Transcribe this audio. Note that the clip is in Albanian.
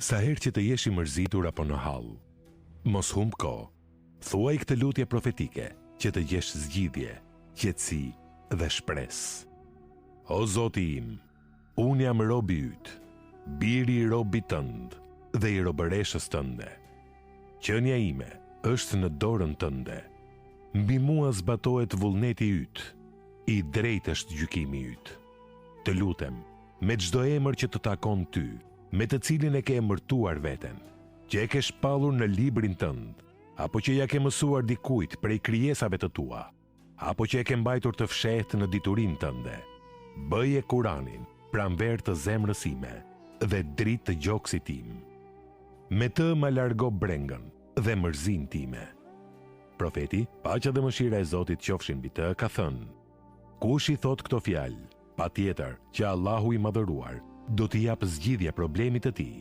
Sa herë që të jesh i mërzitur apo në hall, mos humb kohë. Thuaj këtë lutje profetike që të gjesh zgjidhje, qetësi dhe shpresë. O Zoti im, unë jam robi yt, biri i robit tënd dhe i robëreshës tënde. Qenia ime është në dorën tënde. Mbi mua zbatohet vullneti yt, i drejtë është gjykimi yt. Të lutem, me çdo emër që të takon ty, me të cilin e ke emërtuar veten, që e ke shpallur në librin tënd, apo që ja ke mësuar dikujt prej krijesave të tua, apo që e ke mbajtur të fshehtë në diturinë tënde, bëje Kuranin pranver të zemrës ime dhe dritë të gjoksit tim. Me të ma largo brengën dhe mërzin time. Profeti, paqja dhe mëshira e Zotit qofshin mbi të, ka thënë: kush i thot këto fjalë, patjetër që Allahu i madhëruar do t'i jap zgjidhje problemit të tij